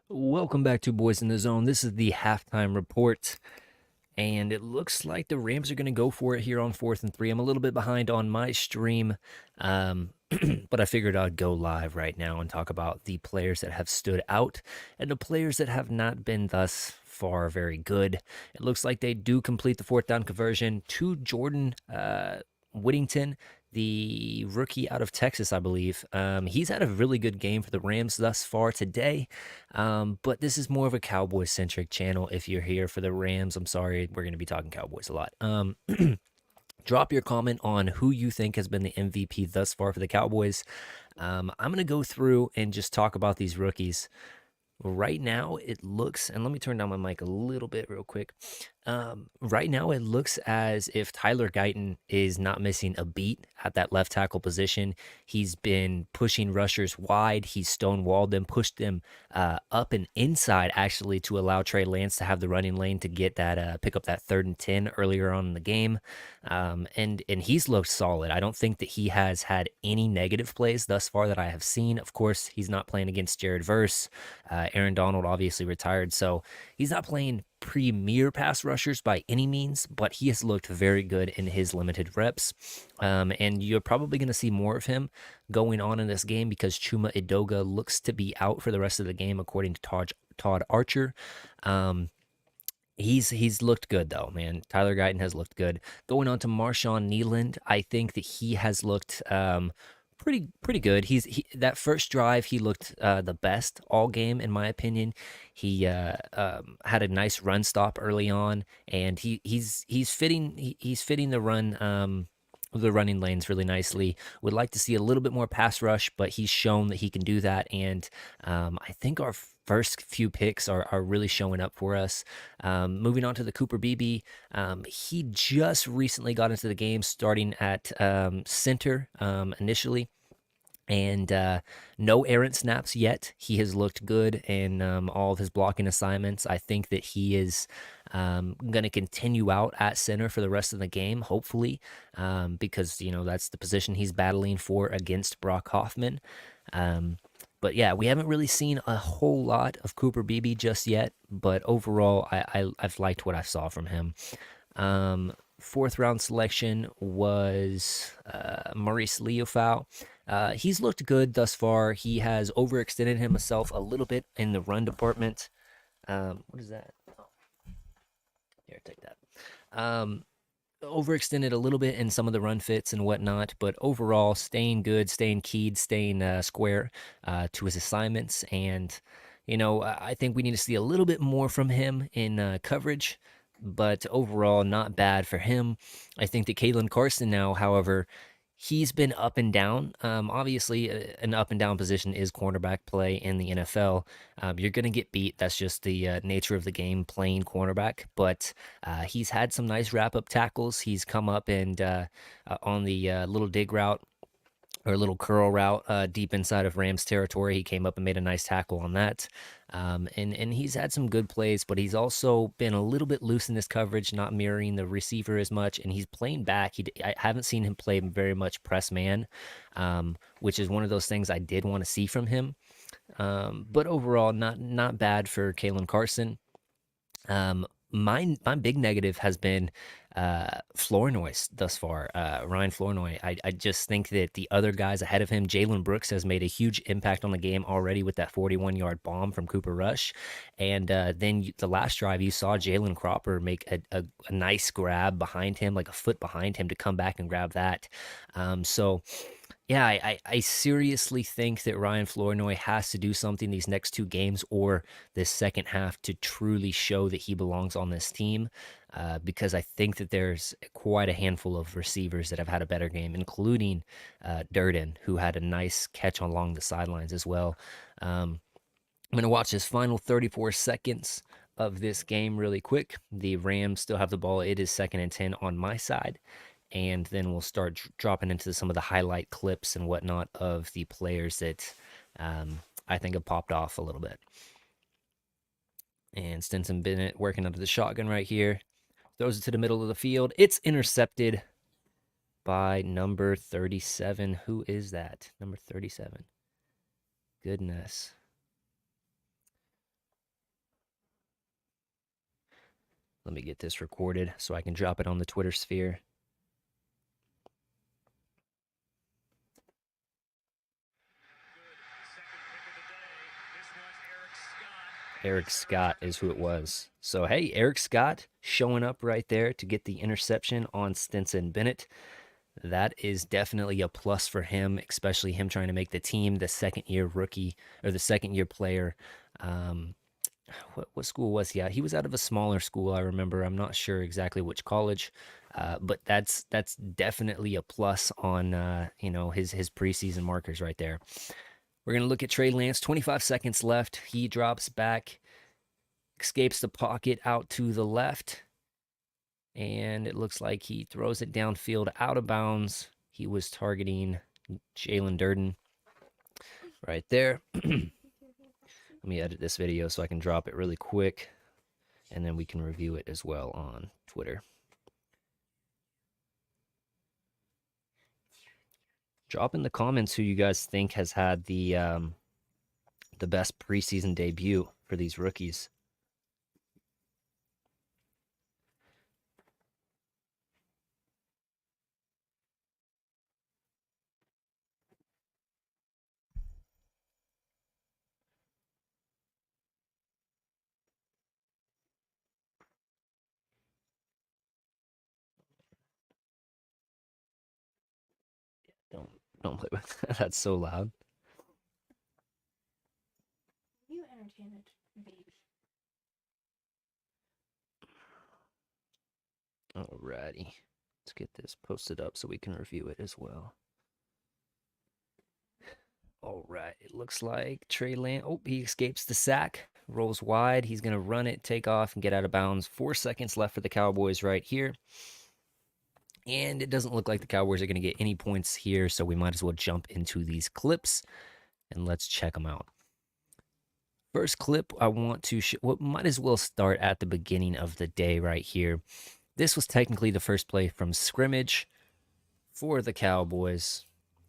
Welcome back to Boys in the Zone. This is the halftime report, and it looks like the Rams are going to go for it here on 4th and 3. I'm a little bit behind on my stream, but I figured I'd go live right now and talk about the players that have stood out and the players that have not been thus far very good. It looks like they do complete the 4th down conversion to Jordan Whittington, the rookie out of Texas, I believe. He's had a really good game for the Rams thus far today, but this is more of a Cowboys-centric channel. If you're here for the Rams, I'm sorry, we're going to be talking Cowboys a lot. Drop your comment on who you think has been the MVP thus far for the Cowboys. I'm going to go through and just talk about these rookies. Right now, it looks, and let me turn down my mic a little bit real quick. Right now, it looks as if Tyler Guyton is not missing a beat at that left tackle position. He's been pushing rushers wide. He's stonewalled them, pushed them up and inside, actually, to allow Trey Lance to have the running lane to get that, pick up that 3rd and 10 earlier on in the game. And he's looked solid. I don't think that he has had any negative plays thus far that I have seen. Of course, he's not playing against Jared Verse. Aaron Donald obviously retired, so he's not playing premier pass rushers by any means, but he has looked very good in his limited reps. And you're probably going to see more of him going on in this game because Chuma Edoga looks to be out for the rest of the game, according to Todd Archer. He's looked good though, man. Tyler Guyton has looked good. Going on to Marshawn Kneeland, I think that he has looked pretty good. That first drive he looked the best all game in my opinion. He had a nice run stop early on, and he's fitting the run. The running lanes really nicely. Would like to see a little bit more pass rush, but he's shown that he can do that. And I think our first few picks are really showing up for us. Moving on to the Cooper Beebe, he just recently got into the game starting at center initially. And no errant snaps yet. He has looked good in all of his blocking assignments. I think that he is going to continue out at center for the rest of the game, hopefully, because, that's the position he's battling for against Brock Hoffman. But yeah, we haven't really seen a whole lot of Cooper Beebe just yet, but overall, I've liked what I saw from him. 4th round selection was Maurice Leofau. He's looked good thus far. He has overextended himself a little bit in the run department. What is that? Oh. Here, take that. Overextended a little bit in some of the run fits and whatnot, but overall staying good, staying keyed, staying square to his assignments. And, I think we need to see a little bit more from him in coverage, but overall not bad for him. I think that Kalen Carson now, however, he's been up and down. Obviously, an up and down position is cornerback play in the NFL. You're going to get beat. That's just the nature of the game, playing cornerback. But he's had some nice wrap-up tackles. He's come up and on the little dig route, or a little curl route deep inside of Rams territory. He came up and made a nice tackle on that. And he's had some good plays, but he's also been a little bit loose in this coverage, not mirroring the receiver as much, and he's playing back. I haven't seen him play very much press man, which is one of those things I did want to see from him. But overall, not bad for Kalen Carson. My big negative has been Flournoy thus far, Ryan Flournoy. I just think that the other guys ahead of him, Jalen Brooks, has made a huge impact on the game already with that 41-yard bomb from Cooper Rush. And then the last drive, you saw Jalen Cropper make a nice grab behind him, like a foot behind him, to come back and grab that. Yeah, I seriously think that Ryan Flournoy has to do something these next 2 games or this second half to truly show that he belongs on this team, because I think that there's quite a handful of receivers that have had a better game, including Durden, who had a nice catch along the sidelines as well. I'm going to watch this final 34 seconds of this game really quick. The Rams still have the ball. It is 2nd and 10 on my side. And then we'll start dropping into some of the highlight clips and whatnot of the players that I think have popped off a little bit. And Stinson Bennett working under the shotgun right here. Throws it to the middle of the field. It's intercepted by number 37. Who is that? Number 37. Goodness. Let me get this recorded so I can drop it on the Twitter sphere. Eric Scott is who it was. So, hey, Eric Scott showing up right there to get the interception on Stinson Bennett. That is definitely a plus for him, especially him trying to make the team, the 2nd-year rookie or the 2nd-year player. What school was he at? He was out of a smaller school, I remember. I'm not sure exactly which college, but that's definitely a plus on his preseason markers right there. We're gonna look at Trey Lance. 25 seconds left. He drops back, escapes the pocket out to the left, and it looks like he throws it downfield out of bounds. He was targeting Jalen Durden right there. Let me edit this video so I can drop it really quick, and then we can review it as well on Twitter. Drop in the comments who you guys think has had the best preseason debut for these rookies. Don't play with that. That's so loud. You entertain it, baby. Alrighty. Let's get this posted up so we can review it as well. All right. It looks like Trey Lance. Oh, he escapes the sack, rolls wide. He's going to run it, take off, and get out of bounds. 4 seconds left for the Cowboys right here. And it doesn't look like the Cowboys are going to get any points here, so we might as well jump into these clips and let's check them out. First clip I want to might as well start at the beginning of the day right here. This was technically the first play from scrimmage for the Cowboys.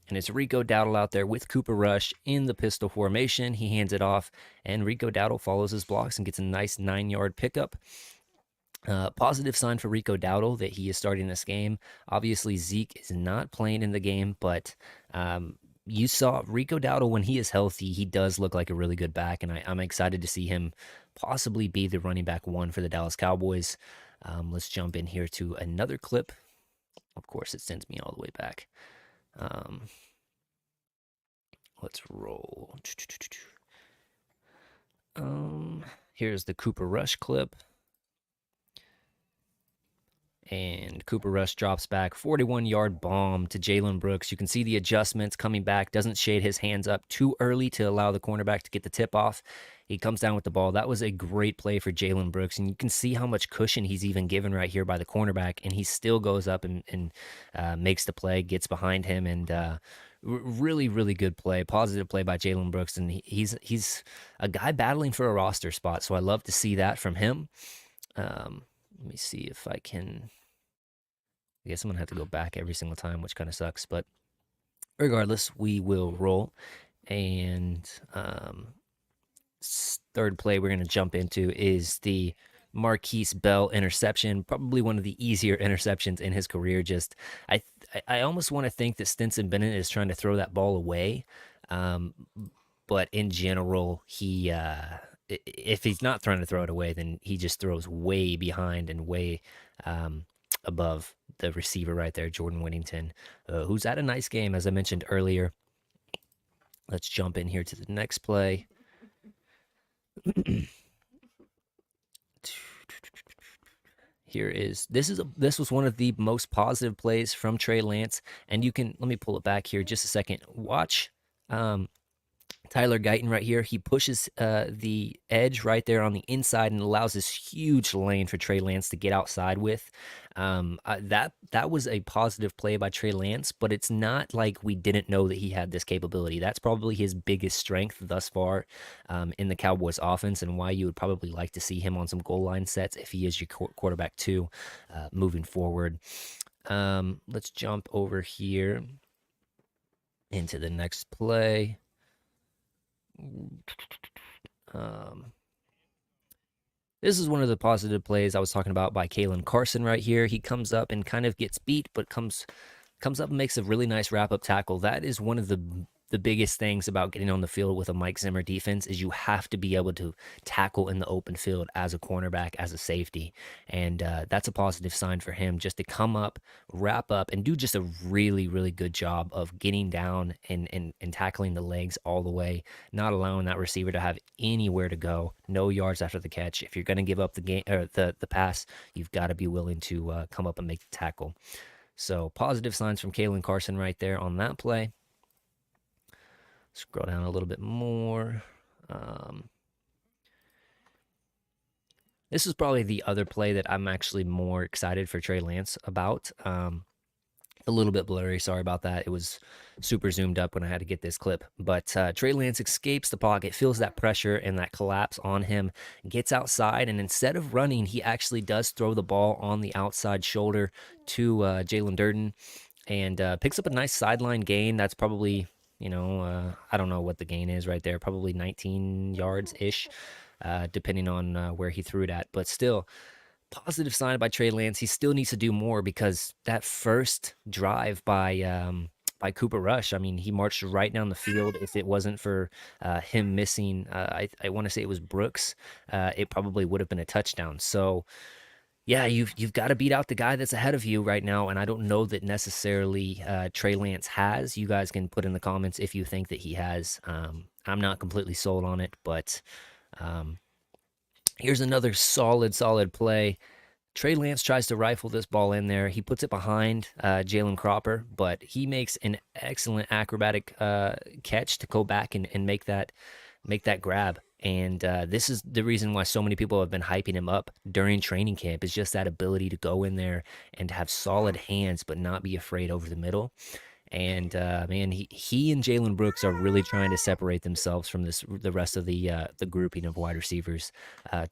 And it's Rico Dowdle out there with Cooper Rush in the pistol formation. He hands it off, and Rico Dowdle follows his blocks and gets a nice 9-yard pickup. Positive sign for Rico Dowdle that he is starting this game. Obviously, Zeke is not playing in the game, but you saw Rico Dowdle when he is healthy. He does look like a really good back, and I'm excited to see him possibly be the running back 1 for the Dallas Cowboys. Let's jump in here to another clip. Of course, it sends me all the way back. Let's roll. Here's the Cooper Rush clip. And Cooper Rush drops back, 41-yard bomb to Jalen Brooks. You can see the adjustments coming back. Doesn't shade his hands up too early to allow the cornerback to get the tip off. He comes down with the ball. That was a great play for Jalen Brooks. And you can see how much cushion he's even given right here by the cornerback. And he still goes up and makes the play, gets behind him. And really, really good play. Positive play by Jalen Brooks. And he's a guy battling for a roster spot. So I love to see that from him. Let me see if I can. I guess I'm going to have to go back every single time, which kind of sucks. But regardless, we will roll. And third play we're going to jump into is the Marquise Bell interception. Probably one of the easier interceptions in his career. Just I almost want to think that Stinson Bennett is trying to throw that ball away. But in general, he if he's not trying to throw it away, then he just throws way behind and way above the receiver right there, Jordan Whittington, who's had a nice game, as I mentioned earlier. Let's jump in here to the next play. This was one of the most positive plays from Trey Lance, and you can let me pull it back here just a second. Watch Tyler Guyton right here, he pushes the edge right there on the inside and allows this huge lane for Trey Lance to get outside with. That was a positive play by Trey Lance, but it's not like we didn't know that he had this capability. That's probably his biggest strength thus far in the Cowboys offense, and why you would probably like to see him on some goal line sets if he is your quarterback too, moving forward. Let's jump over here into the next play. Um, this is one of the positive plays I was talking about by Kalen Carson right here. He comes up and kind of gets beat, but comes up and makes a really nice wrap up tackle. That is one of the biggest things about getting on the field with a Mike Zimmer defense is you have to be able to tackle in the open field as a cornerback, as a safety. And that's a positive sign for him just to come up, wrap up, and do just a really, really good job of getting down and tackling the legs all the way, not allowing that receiver to have anywhere to go, no yards after the catch. If you're going to give up the game or the pass, you've got to be willing to come up and make the tackle. So positive signs from Kalen Carson right there on that play. Scroll down a little bit more. This is probably the other play that I'm actually more excited for Trey Lance about. A little bit blurry. Sorry about that. It was super zoomed up when I had to get this clip. But Trey Lance escapes the pocket, feels that pressure and that collapse on him, gets outside, and instead of running, he actually does throw the ball on the outside shoulder to Jalen Durden and picks up a nice sideline gain. That's probably, I don't know what the gain is right there, probably 19 yards ish, depending on where he threw it at. But still, positive sign by Trey Lance. He still needs to do more because that first drive by Cooper Rush, I mean, he marched right down the field. If it wasn't for him missing, I want to say it was Brooks, it probably would have been a touchdown. So yeah, you've got to beat out the guy that's ahead of you right now, and I don't know that necessarily Trey Lance has. You guys can put in the comments if you think that he has. I'm not completely sold on it, but um, here's another solid play. Trey Lance tries to rifle this ball in there. He puts it behind Jalen Cropper, but he makes an excellent acrobatic catch to go back and make that grab. And this is the reason why so many people have been hyping him up during training camp is just that ability to go in there and have solid hands, but not be afraid over the middle. And man, he and Jalen Brooks are really trying to separate themselves from the rest of the grouping of wide receivers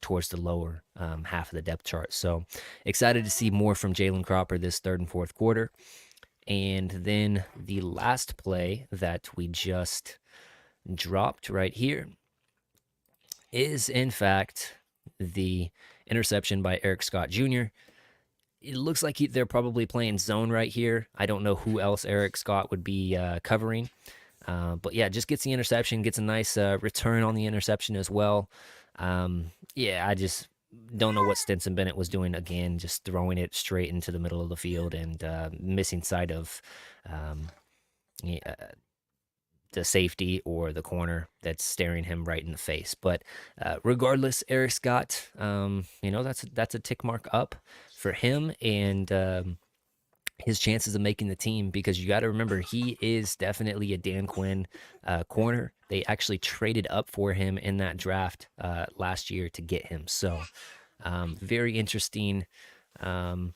towards the lower half of the depth chart. So excited to see more from Jalen Cropper this third and fourth quarter. And then the last play that we just dropped right here is in fact the interception by Eric Scott Jr. It looks like they're probably playing zone right here. I don't know who else Eric Scott would be covering. But yeah, just gets the interception, gets a nice return on the interception as well. Yeah, I just don't know what Stinson Bennett was doing again, just throwing it straight into the middle of the field and missing sight of yeah, the safety or the corner that's staring him right in the face. But regardless, Eric Scott, that's a tick mark up for him and his chances of making the team because you got to remember he is definitely a Dan Quinn corner. They actually traded up for him in that draft last year to get him. So very interesting, to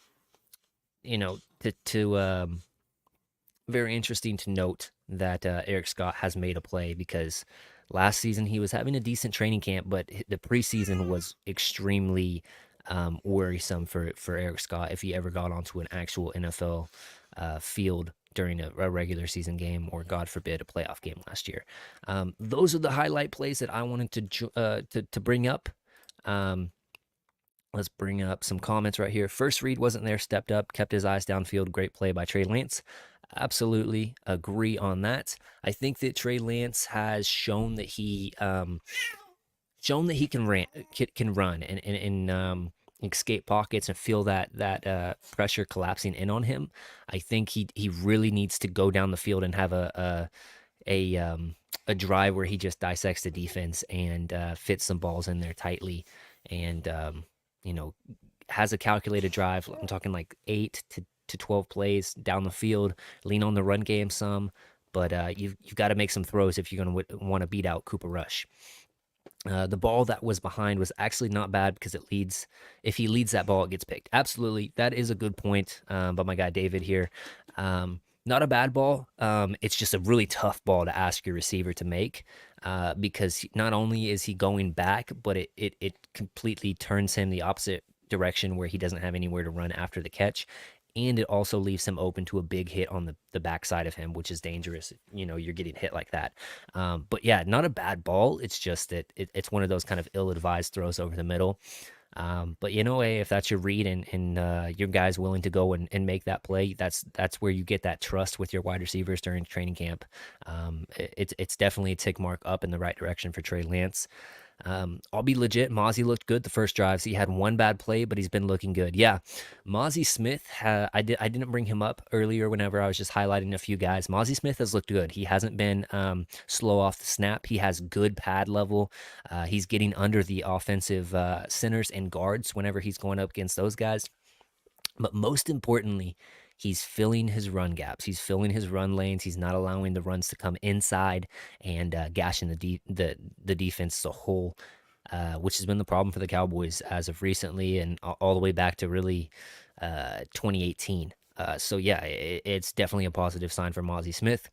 very interesting to note that Eric Scott has made a play because last season he was having a decent training camp, but the preseason was extremely worrisome for Eric Scott if he ever got onto an actual NFL field during a regular season game or, God forbid, a playoff game last year. Those are the highlight plays that I wanted to bring up. Let's bring up some comments right here. First read wasn't there, stepped up, kept his eyes downfield. Great play by Trey Lance. Absolutely agree on that. I think that Trey Lance has shown that he can run and escape pockets and feel that pressure collapsing in on him. I think he really needs to go down the field and have a drive where he just dissects the defense and fits some balls in there tightly and has a calculated drive. I'm talking like 8 to 12 plays down the field, lean on the run game some, but you've got to make some throws if you're going to want to beat out Cooper Rush. The ball that was behind was actually not bad because it leads. If he leads that ball, it gets picked. Absolutely, that is a good point by my guy David here. Not a bad ball. It's just a really tough ball to ask your receiver to make because not only is he going back, but it completely turns him the opposite direction where he doesn't have anywhere to run after the catch. And it also leaves him open to a big hit on the backside of him, which is dangerous. You're getting hit like that. But yeah, not a bad ball. It's just that it's one of those kind of ill-advised throws over the middle. But hey, if that's your read and your guy's willing to go and make that play, that's where you get that trust with your wide receivers during training camp. It's definitely a tick mark up in the right direction for Trey Lance. I'll be legit. Mozzie looked good the first drives. He had one bad play, but he's been looking good. Yeah, Mozzie Smith. I didn't bring him up earlier whenever I was just highlighting a few guys. Mozzie Smith has looked good. He hasn't been slow off the snap. He has good pad level. He's getting under the offensive centers and guards whenever he's going up against those guys. But most importantly, he's filling his run gaps. He's filling his run lanes. He's not allowing the runs to come inside and gashing the defense as a whole, which has been the problem for the Cowboys as of recently and all the way back to really 2018. So yeah, it's definitely a positive sign for Mozzie Smith.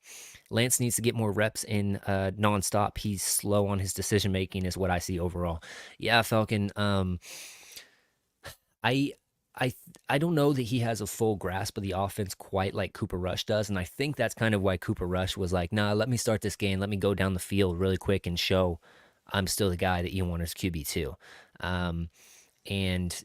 Lance needs to get more reps in nonstop. He's slow on his decision making, is what I see overall. Yeah, Falcon. I I I don't know that he has a full grasp of the offense quite like Cooper Rush does, and I think that's kind of why Cooper Rush was like, "Nah, let me start this game. Let me go down the field really quick and show I'm still the guy that you want as QB2." And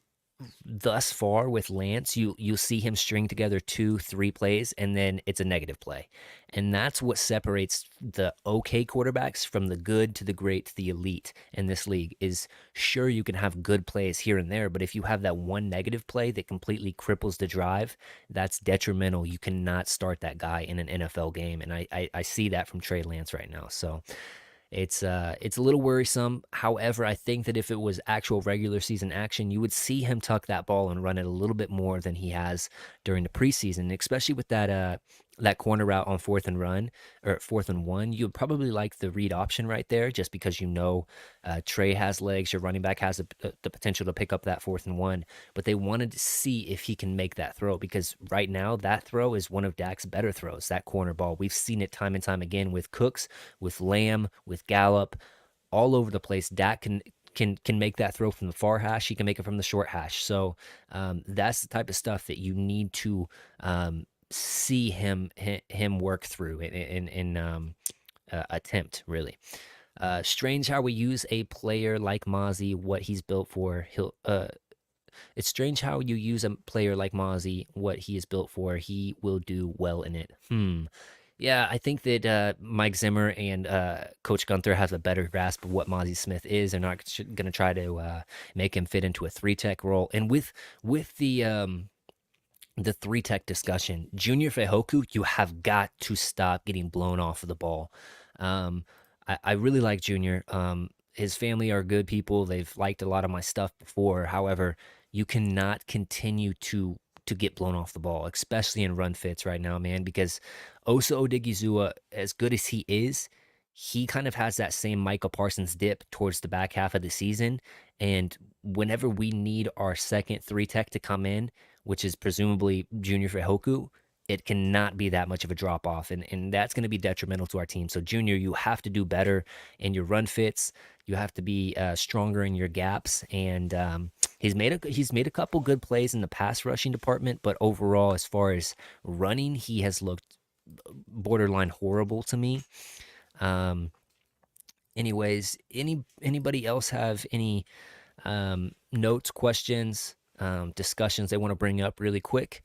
thus far with Lance, you see him string together 2, 3 plays, and then it's a negative play, and that's what separates the okay quarterbacks from the good to the great to the elite in this league. Is sure you can have good plays here and there, but if you have that one negative play that completely cripples the drive, that's detrimental. You cannot start that guy in an NFL game, and I see that from Trey Lance right now. So it's a little worrisome. However, I think that if it was actual regular season action, you would see him tuck that ball and run it a little bit more than he has during the preseason, especially with that corner route on 4th and 1. You would probably like the read option right there, just because Trey has legs, your running back has the potential to pick up that 4th and 1. But they wanted to see if he can make that throw, because right now that throw is one of Dak's better throws. That corner ball, we've seen it time and time again with Cooks, with Lamb, with Gallup, all over the place. Dak can make that throw from the far hash. He can make it from the short hash. So that's the type of stuff that you need to see him work through and attempt, really. Strange how we use a player like Mozzie, what he's built for. It's strange how you use a player like Mozzie, what he is built for. He will do well in it. Yeah, I think that Mike Zimmer and Coach Gunther have a better grasp of what Mozzie Smith is. They're not going to try to make him fit into a 3-tech role. And with the 3-tech discussion, Junior Fehoku, you have got to stop getting blown off of the ball. I really like Junior. His family are good people. They've liked a lot of my stuff before. However, you cannot continue to get blown off the ball, especially in run fits right now, man, because Osa Odigizua, as good as he is, he kind of has that same Michael Parsons dip towards the back half of the season. And whenever we need our second 3-tech to come in, which is presumably Junior Fehoku, it cannot be that much of a drop off, and that's going to be detrimental to our team. So Junior, you have to do better in your run fits. You have to be stronger in your gaps, and he's made a couple good plays in the pass rushing department, but overall, as far as running, he has looked borderline horrible to me. Anyways, anybody else have any notes, questions, discussions they want to bring up really quick?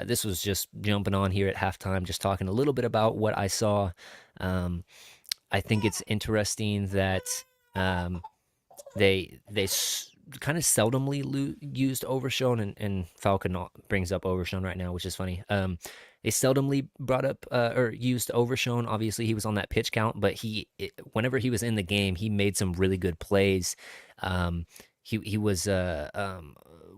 This was just jumping on here at halftime, just talking a little bit about what I saw. I think it's interesting that they kind of seldomly used Overshown, and Falcon brings up Overshown right now, which is funny. They seldomly brought up or used Overshown. Obviously, he was on that pitch count, but whenever he was in the game, he made some really good plays. He was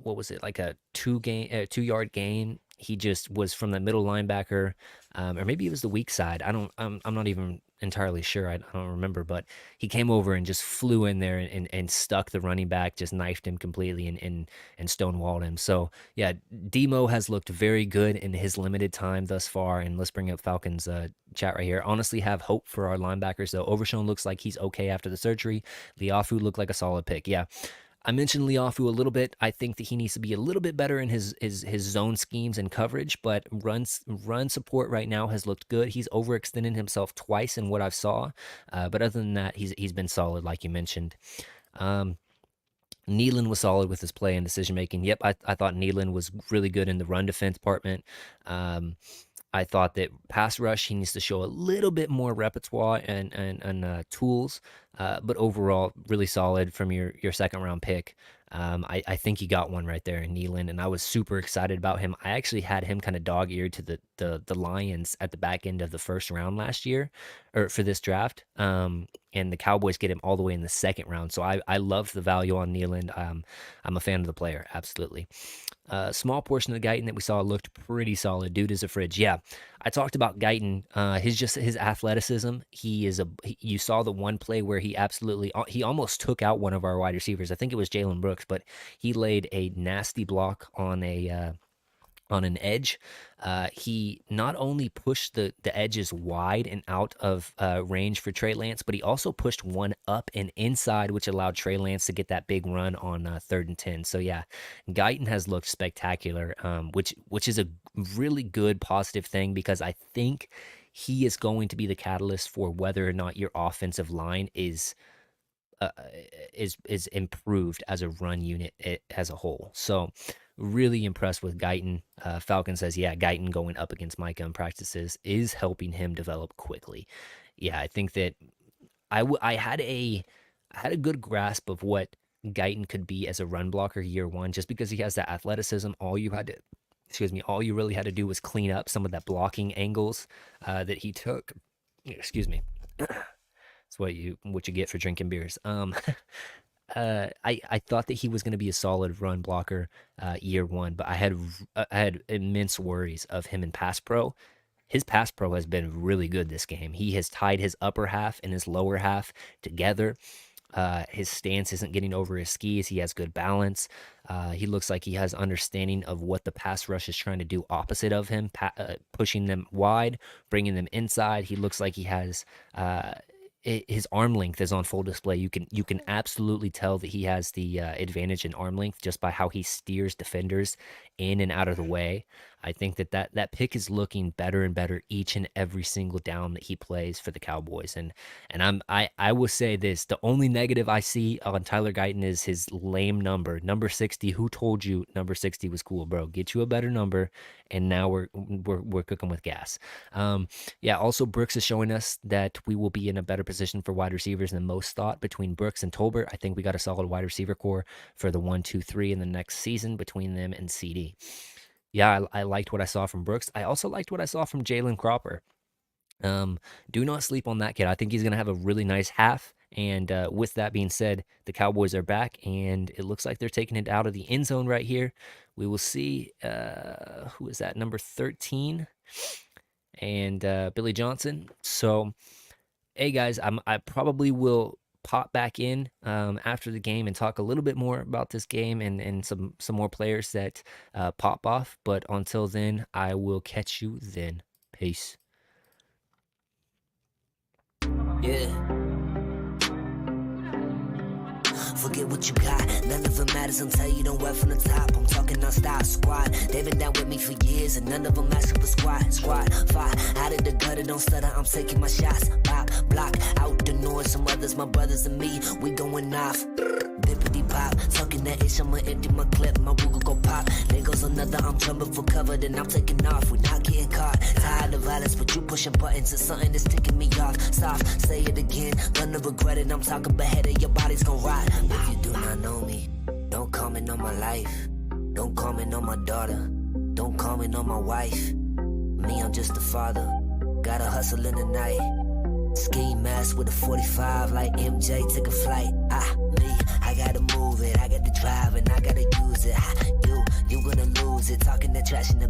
what was it, like a 2-yard gain he just was from the middle linebacker, or maybe it was the weak side. I'm not even entirely sure. I don't remember, but he came over and just flew in there and stuck the running back, just knifed him completely and stonewalled him. So yeah, Demo has looked very good in his limited time thus far. And let's bring up Falcons chat right here. Honestly, have hope for our linebackers though. Overshown looks like he's okay after the surgery. Liafu looked like a solid pick. Yeah. I mentioned Liafu a little bit. I think that he needs to be a little bit better in his zone schemes and coverage, but run support right now has looked good. He's overextended himself twice in what I've saw, but other than that, he's been solid, like you mentioned. Nealon was solid with his play and decision making. Yep, I thought Nealon was really good in the run defense department. I thought that pass rush, he needs to show a little bit more repertoire and tools, but overall, really solid from your second round pick. I think you got one right there in Nealon, and I was super excited about him. I actually had him kind of dog-eared to the Lions at the back end of the first round last year, or for this draft, and the Cowboys get him all the way in the second round. So I loved the value on Nealon. I'm a fan of the player, absolutely. Small portion of Guyton that we saw looked pretty solid. Dude is a fridge. Yeah, I talked about Guyton. His athleticism. You saw the one play where he almost took out one of our wide receivers. I think it was Jalen Brooks, but he laid a nasty block on an edge. He not only pushed the edges wide and out of range for Trey Lance, but he also pushed one up and inside, which allowed Trey Lance to get that big run on 3rd and 10. So yeah, Guyton has looked spectacular, which is a really good positive thing, because I think he is going to be the catalyst for whether or not your offensive line is improved as a run unit as a whole. So really impressed with Guyton. Falcon says, yeah, Guyton going up against Micah in practices is helping him develop quickly. Yeah, I think that I had a good grasp of what Guyton could be as a run blocker year one, just because he has that athleticism. All you really had to do was clean up some of that blocking angles that he took. Excuse me. That's what you get for drinking beers. I thought that he was going to be a solid run blocker year one, but I had immense worries of him in pass pro. His pass pro has been really good this game. He has tied his upper half and his lower half together. His stance isn't getting over his skis. He has good balance. He looks like he has understanding of what the pass rush is trying to do opposite of him, pushing them wide, bringing them inside. He looks like he has his arm length is on full display. You can absolutely tell that he has the advantage in arm length just by how he steers defenders in and out of the way. I think that pick is looking better and better each and every single down that he plays for the Cowboys. And I will say this: the only negative I see on Tyler Guyton is his lame number 60. Who told you number 60 was cool, bro? Get you a better number, and now we're cooking with gas. Yeah. Also, Brooks is showing us that we will be in a better position for wide receivers than most thought. Between Brooks and Tolbert, I think we got a solid wide receiver core for the 1, 2, 3 in the next season between them and CD. Yeah, I liked what I saw from Brooks. I also liked what I saw from Jalen Cropper. Do not sleep on that kid. I think he's going to have a really nice half. And with that being said, the Cowboys are back, and it looks like they're taking it out of the end zone right here. We will see who is that, number 13, and Billy Johnson. So, hey guys, I probably will pop back in after the game and talk a little bit more about this game and some more players that pop off. But until then, I will catch you then. Peace. Yeah. Forget what you got, none of it matters until you don't wear from the top. I'm talking non-stop, squad. They've been down with me for years, and none of them match up a squad. Five, out of the gutter, don't stutter, I'm taking my shots. Pop, block, out the noise, some others, my brothers and me, we going off. Bippity pop, talking that ish, I'ma empty my clip, my Google go pop. There goes another, I'm jumping for cover, then I'm taking off, we not getting caught. Tired of violence, but you pushing buttons, it's something that's ticking me off. Stop, say it again, gonna regret it, I'm talking beheaded, your body's gonna rot. If you do not know me, don't comment on my life, don't comment on my daughter, don't comment on my wife. Me, I'm just a father, gotta hustle in the night. Ski mask with a 45 like MJ, take a flight. Me, I gotta move it, I got to drive and I gotta use it. You gonna lose it, talking that trash in the